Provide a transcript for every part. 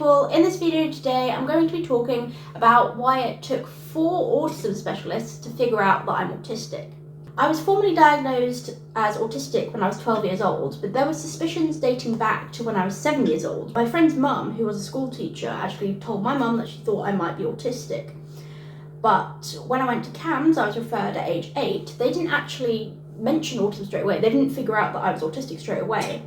people. In this video today, I'm going to be talking about why it took 4 autism specialists to figure out that I'm autistic. I was formally diagnosed as autistic when I was 12 years old, but there were suspicions dating back to when I was 7 years old. My friend's mum, who was a school teacher, actually told my mum that she thought I might be autistic. But when I went to CAMS, I was referred at age 8, they didn't actually mention autism straight away. They didn't figure out that I was autistic straight away.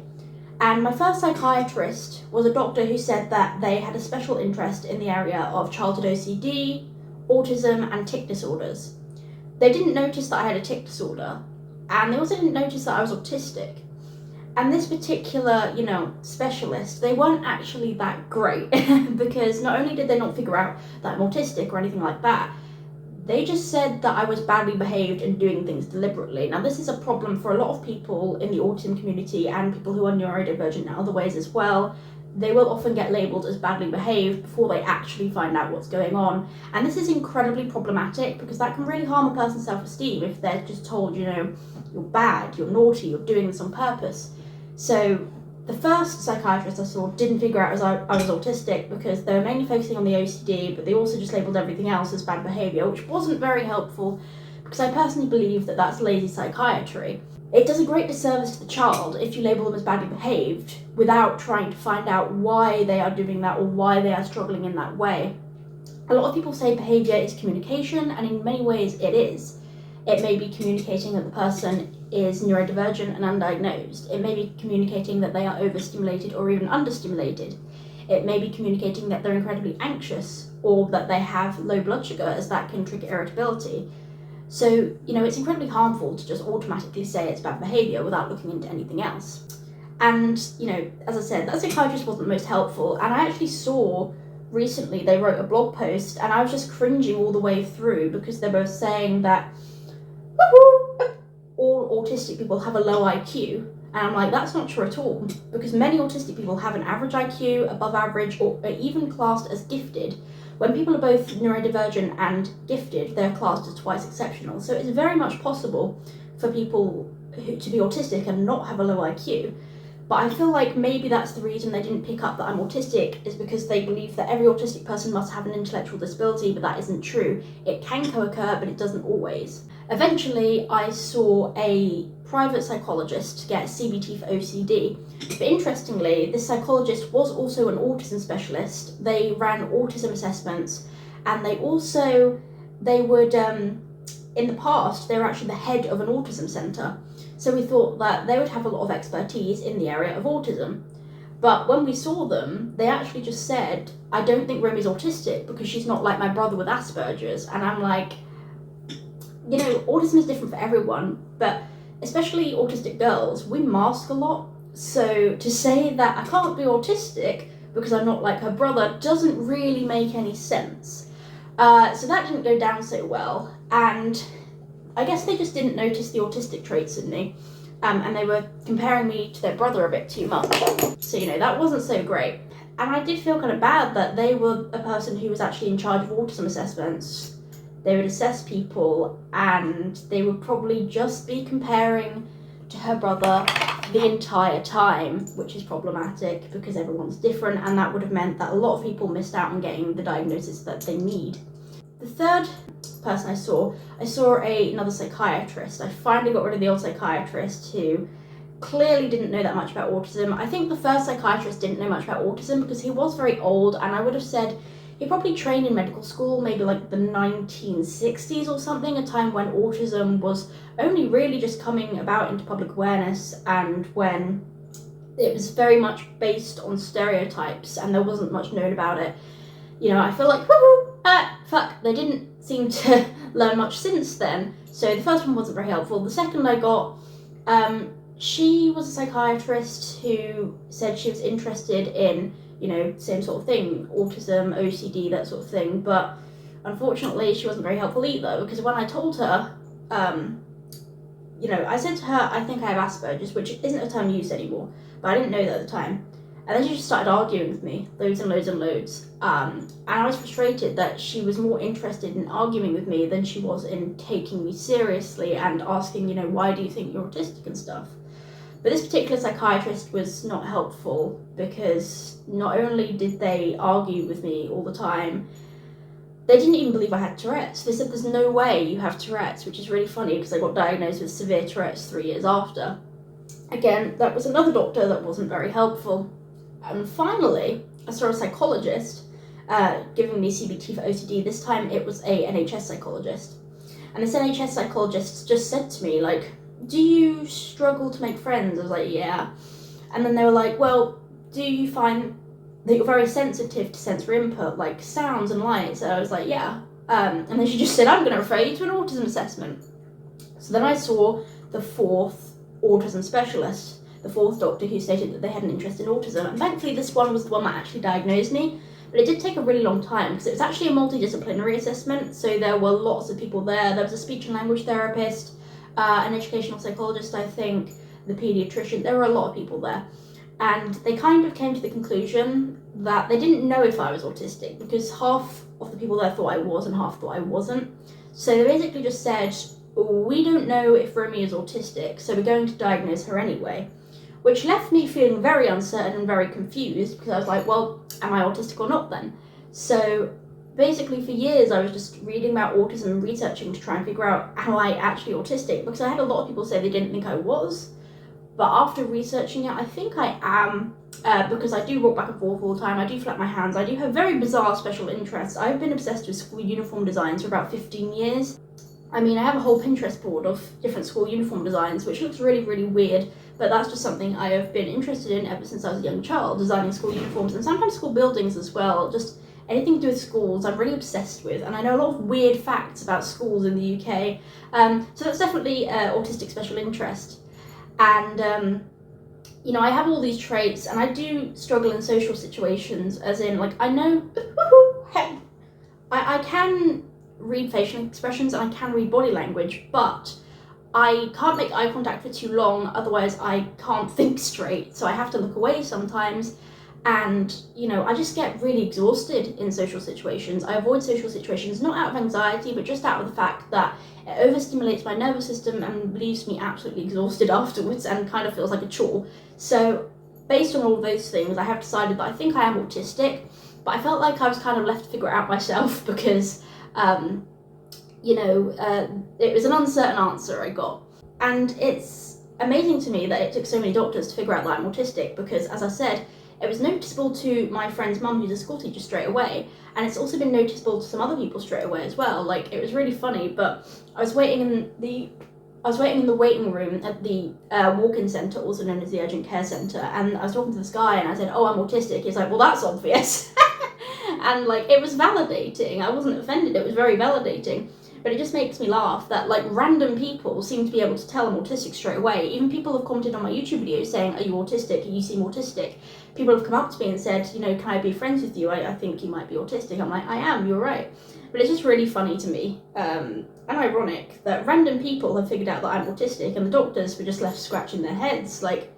And my first psychiatrist was a doctor who said that they had a special interest in the area of childhood OCD, autism, and tic disorders. They didn't notice that I had a tic disorder, and they also didn't notice that I was autistic. And this particular, specialist, they weren't actually that great because not only did they not figure out that I'm autistic or anything like that, they just said that I was badly behaved and doing things deliberately. Now, this is a problem for a lot of people in the autism community and people who are neurodivergent in other ways as well. They will often get labelled as badly behaved before they actually find out what's going on. And this is incredibly problematic because that can really harm a person's self-esteem if they're just told, you're bad, you're naughty, you're doing this on purpose. So the first psychiatrist I saw didn't figure out I was autistic because they were mainly focusing on the OCD, but they also just labelled everything else as bad behaviour, which wasn't very helpful because I personally believe that that's lazy psychiatry. It does a great disservice to the child if you label them as badly behaved without trying to find out why they are doing that or why they are struggling in that way. A lot of people say behaviour is communication, and in many ways it is. It may be communicating that the person is neurodivergent and undiagnosed. It may be communicating that they are overstimulated or even understimulated. It may be communicating that they're incredibly anxious or that they have low blood sugar, as that can trigger irritability. So, it's incredibly harmful to just automatically say it's bad behaviour without looking into anything else. And, as I said, that psychiatrist wasn't most helpful. And I actually saw recently they wrote a blog post and I was just cringing all the way through because they were saying that all autistic people have a low IQ. And I'm like, that's not true at all, because many autistic people have an average IQ, above average, or are even classed as gifted. When people are both neurodivergent and gifted, they're classed as twice exceptional. So it's very much possible for people to be autistic and not have a low IQ. But I feel like maybe that's the reason they didn't pick up that I'm autistic, is because they believe that every autistic person must have an intellectual disability, but that isn't true. It can co-occur, but it doesn't always. Eventually, I saw a private psychologist to get CBT for OCD. But interestingly, this psychologist was also an autism specialist. They ran autism assessments, and they would, in the past, they were actually the head of an autism centre. So we thought that they would have a lot of expertise in the area of autism. But when we saw them, they actually just said, I don't think Romy's autistic because she's not like my brother with Asperger's. And I'm like, autism is different for everyone, but especially autistic girls, we mask a lot. So to say that I can't be autistic because I'm not like her brother doesn't really make any sense. So that didn't go down so well. And I guess they just didn't notice the autistic traits in me, and they were comparing me to their brother a bit too much. So, that wasn't so great. And I did feel kind of bad that they were a person who was actually in charge of autism assessments. They would assess people, and they would probably just be comparing to her brother the entire time, which is problematic because everyone's different, and that would have meant that a lot of people missed out on getting the diagnosis that they need. The third person I saw another psychiatrist. I finally got rid of the old psychiatrist who clearly didn't know that much about autism. I think the first psychiatrist didn't know much about autism because he was very old, and I would have said he probably trained in medical school, maybe like the 1960s or something, a time when autism was only really just coming about into public awareness and when it was very much based on stereotypes and there wasn't much known about it. I feel like, they didn't seem to learn much since then. So the first one wasn't very helpful. The second I got, she was a psychiatrist who said she was interested in, same sort of thing, autism, OCD, that sort of thing. But unfortunately, she wasn't very helpful either, because when I told her, I said to her, I think I have Asperger's, which isn't a term used anymore, but I didn't know that at the time. And then she just started arguing with me, loads and loads and loads. And I was frustrated that she was more interested in arguing with me than she was in taking me seriously and asking, why do you think you're autistic and stuff. But this particular psychiatrist was not helpful, because not only did they argue with me all the time, they didn't even believe I had Tourette's. They said there's no way you have Tourette's, which is really funny because I got diagnosed with severe Tourette's 3 years after. Again, that was another doctor that wasn't very helpful. And finally, I saw a psychologist giving me CBT for OCD. This time it was a NHS psychologist. And this NHS psychologist just said to me, like, do you struggle to make friends? I was like, yeah. And then they were like, well, do you find that you're very sensitive to sensory input, like sounds and lights? And I was like, yeah. And then she just said, I'm going to refer you to an autism assessment. So then I saw the 4th autism specialist, the 4th doctor, who stated that they had an interest in autism. And thankfully this one was the one that actually diagnosed me. But it did take a really long time because it was actually a multidisciplinary assessment. So there were lots of people there. There was a speech and language therapist, an educational psychologist, I think, the paediatrician. There were a lot of people there. And they kind of came to the conclusion that they didn't know if I was autistic, because half of the people there thought I was and half thought I wasn't. So they basically just said, we don't know if Romy is autistic, so we're going to diagnose her anyway. Which left me feeling very uncertain and very confused, because I was like, well, am I autistic or not then? So basically for years I was just reading about autism and researching to try and figure out, am I actually autistic? Because I had a lot of people say they didn't think I was. But after researching it, I think I am, because I do walk back and forth all the time, I do flap my hands, I do have very bizarre special interests. I've been obsessed with school uniform designs for about 15 years. I mean, I have a whole Pinterest board of different school uniform designs, which looks really, really weird, but that's just something I have been interested in ever since I was a young child, designing school uniforms and sometimes school buildings as well. Just anything to do with schools I'm really obsessed with, and I know a lot of weird facts about schools in the UK, so that's definitely autistic special interest. And you know, I have all these traits, and I do struggle in social situations, as in, like, I know, I can read facial expressions and I can read body language, but I can't make eye contact for too long, otherwise I can't think straight, so I have to look away sometimes. And, you know, I just get really exhausted in social situations. I avoid social situations, not out of anxiety, but just out of the fact that it overstimulates my nervous system and leaves me absolutely exhausted afterwards and kind of feels like a chore. So based on all of those things, I have decided that I think I am autistic, but I felt like I was kind of left to figure it out myself because, you know, it was an uncertain answer I got. And it's amazing to me that it took so many doctors to figure out that I'm autistic, because, as I said, it was noticeable to my friend's mum, who's a school teacher, straight away, and it's also been noticeable to some other people straight away as well. Like, it was really funny, but I was waiting in the waiting room at the walk-in centre, also known as the urgent care centre, and I was talking to this guy and I said, oh, I'm autistic. He's like, well, that's obvious. And, like, it was validating. I wasn't offended, it was very validating. But it just makes me laugh that, like, random people seem to be able to tell I'm autistic straight away. Even people have commented on my YouTube videos saying, are you autistic? You seem autistic. People have come up to me and said, you know, can I be friends with you? I think you might be autistic. I'm like, I am, you're right. But it's just really funny to me, and ironic, that random people have figured out that I'm autistic and the doctors were just left scratching their heads. Like,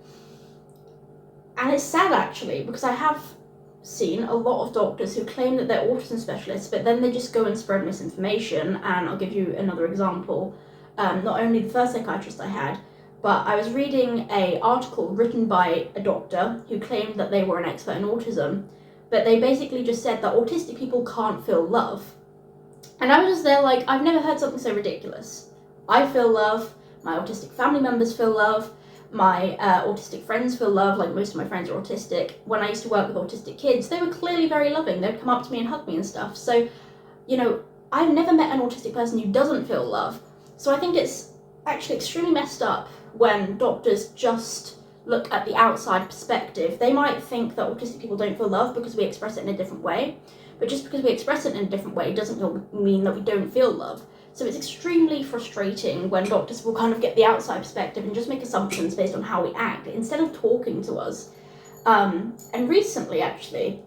and it's sad, actually, because I have seen a lot of doctors who claim that they're autism specialists, but then they just go and spread misinformation. And I'll give you another example. Not only the first psychiatrist I had, but I was reading an article written by a doctor who claimed that they were an expert in autism, but they basically just said that autistic people can't feel love. And I was just there like, I've never heard something so ridiculous. I feel love, my autistic family members feel love, my autistic friends feel love, like most of my friends are autistic. When I used to work with autistic kids, they were clearly very loving. They'd come up to me and hug me and stuff. So, you know, I've never met an autistic person who doesn't feel love. So I think it's actually extremely messed up when doctors just look at the outside perspective. They might think that autistic people don't feel love because we express it in a different way, but just because we express it in a different way doesn't mean that we don't feel love. So it's extremely frustrating when doctors will kind of get the outside perspective and just make assumptions based on how we act instead of talking to us. And recently, actually,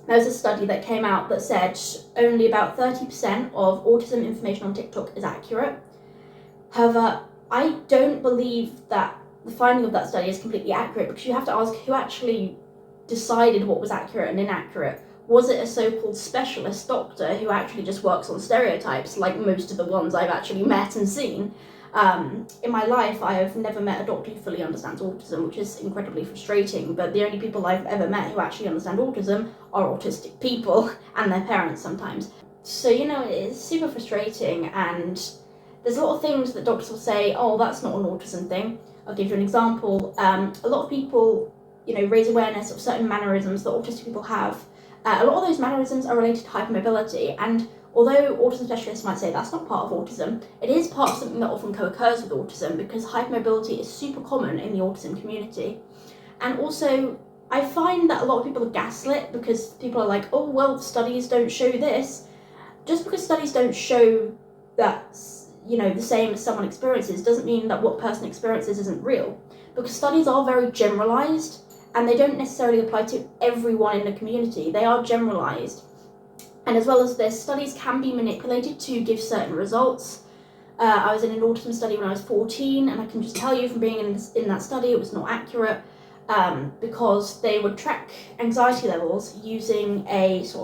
there was a study that came out that said only about 30% of autism information on TikTok is accurate. However, I don't believe that the finding of that study is completely accurate, because you have to ask who actually decided what was accurate and inaccurate. was it a so-called specialist doctor who actually just works on stereotypes, like most of the ones I've actually met and seen? In my life, I have never met a doctor who fully understands autism, which is incredibly frustrating, but the only people I've ever met who actually understand autism are autistic people and their parents sometimes. So, it's super frustrating, and there's a lot of things that doctors will say, oh, that's not an autism thing. I'll give you an example. A lot of people, raise awareness of certain mannerisms that autistic people have. A lot of those mannerisms are related to hypermobility, and although autism specialists might say that's not part of autism, it is part of something that often co-occurs with autism, because hypermobility is super common in the autism community. And also, I find that a lot of people are gaslit because people are like, oh, well, studies don't show this. Just because studies don't show that, the same as someone experiences doesn't mean that what person experiences isn't real. Because studies are very generalized, and they don't necessarily apply to everyone in the community. They are generalized. And as well as this, studies can be manipulated to give certain results. I was in an autism study when I was 14, and I can just tell you from being in that study, it was not accurate, because they would track anxiety levels using it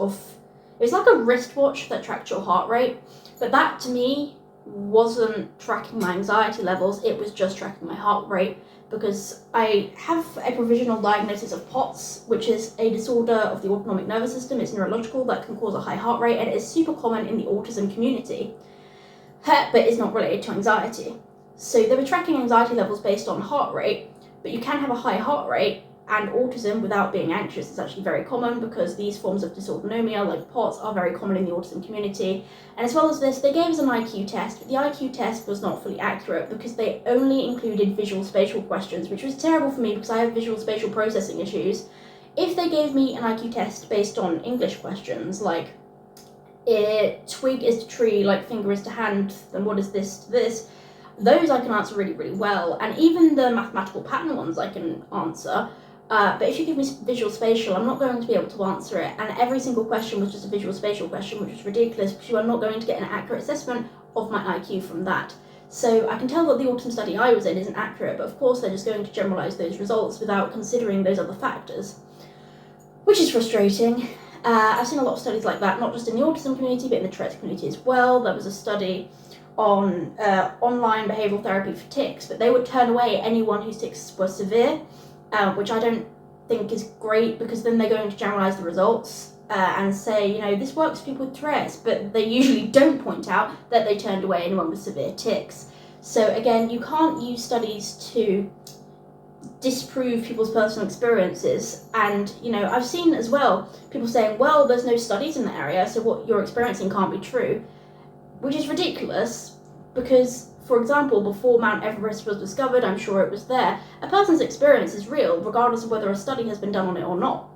was like a wristwatch that tracked your heart rate, but that to me wasn't tracking my anxiety levels, it was just tracking my heart rate, because I have a provisional diagnosis of POTS, which is a disorder of the autonomic nervous system. It's neurological, that can cause a high heart rate, and it is super common in the autism community, but is not related to anxiety. So they were tracking anxiety levels based on heart rate, but you can have a high heart rate and autism without being anxious. It's actually very common, because these forms of dysautonomia, like POTS, are very common in the autism community. And as well as this, they gave us an IQ test, but the IQ test was not fully accurate because they only included visual spatial questions, which was terrible for me because I have visual spatial processing issues. If they gave me an IQ test based on English questions, like twig is to tree, like finger is to hand, then what is this to this, those I can answer really, really well. And even the mathematical pattern ones I can answer. But if you give me visual spatial, I'm not going to be able to answer it. And every single question was just a visual spatial question, which is ridiculous, because you are not going to get an accurate assessment of my IQ from that. So I can tell that the autism study I was in isn't accurate, but of course they're just going to generalise those results without considering those other factors, which is frustrating. I've seen a lot of studies like that, not just in the autism community, but in the Tourette's community as well. There was a study on online behavioural therapy for tics, but they would turn away anyone whose tics were severe, which I don't think is great, because then they're going to generalise the results and say, this works for people with Tourette's, but they usually don't point out that they turned away anyone with severe tics. So again, you can't use studies to disprove people's personal experiences. And I've seen as well people saying, well, there's no studies in the area, so what you're experiencing can't be true, which is ridiculous, because, for example, before Mount Everest was discovered, I'm sure it was there, a person's experience is real regardless of whether a study has been done on it or not.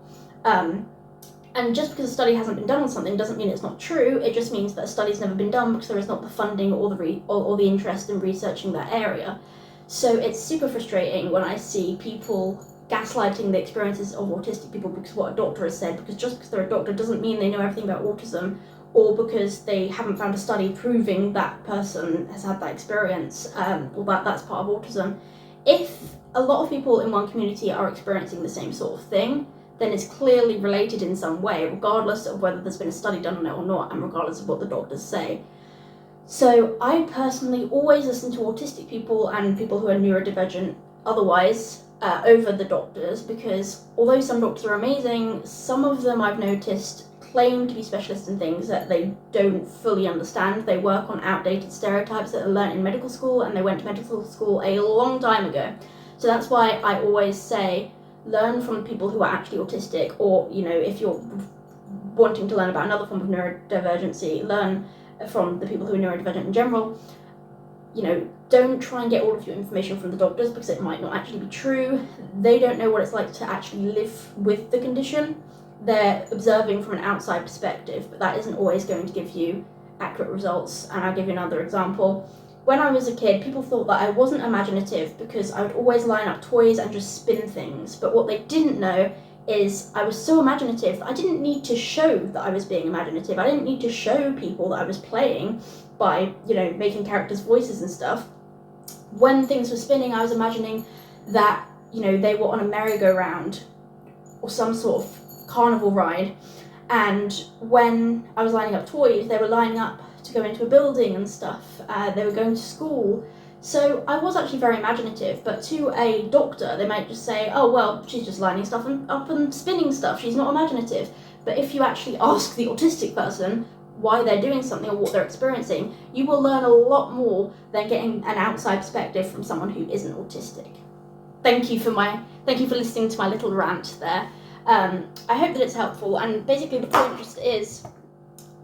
And just because a study hasn't been done on something doesn't mean it's not true. It just means that a study's never been done because there is not the funding or the interest in researching that area. So it's super frustrating when I see people gaslighting the experiences of autistic people because what a doctor has said, because just because they're a doctor doesn't mean they know everything about autism, or because they haven't found a study proving that person has had that experience, or that that's part of autism. If a lot of people in one community are experiencing the same sort of thing, then it's clearly related in some way, regardless of whether there's been a study done on it or not, and regardless of what the doctors say. So I personally always listen to autistic people and people who are neurodivergent otherwise over the doctors, because although some doctors are amazing, some of them I've noticed claim to be specialists in things that they don't fully understand. They work on outdated stereotypes that are learnt in medical school, and they went to medical school a long time ago. So that's why I always say, learn from people who are actually autistic, or if you're wanting to learn about another form of neurodivergency, learn from the people who are neurodivergent in general. Don't try and get all of your information from the doctors, because it might not actually be true. They don't know what it's like to actually live with the condition. They're observing from an outside perspective, but that isn't always going to give you accurate results. And I'll give you another example. When I was a kid, people thought that I wasn't imaginative because I would always line up toys and just spin things. But what they didn't know is I was so imaginative that I didn't need to show that I was being imaginative. I didn't need to show people that I was playing by, making characters' voices and stuff. When things were spinning, I was imagining that, they were on a merry-go-round or some sort of carnival ride, And when I was lining up toys, they were lining up to go into a building and stuff. They were going to school. So I was actually very imaginative, but to a doctor, they might just say, oh, well, she's just lining stuff up and spinning stuff. She's not imaginative. But if you actually ask the autistic person why they're doing something or what they're experiencing, you will learn a lot more than getting an outside perspective from someone who isn't autistic. Thank you for listening to my little rant there. I hope that it's helpful, and basically the point just is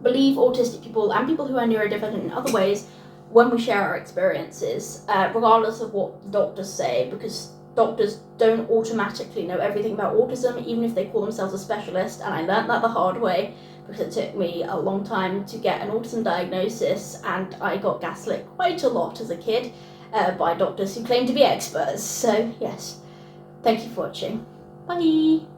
believe autistic people and people who are neurodivergent in other ways when we share our experiences, regardless of what doctors say, because doctors don't automatically know everything about autism, even if they call themselves a specialist, and I learnt that the hard way, because it took me a long time to get an autism diagnosis, and I got gaslit quite a lot as a kid by doctors who claim to be experts. So yes, thank you for watching. Bye!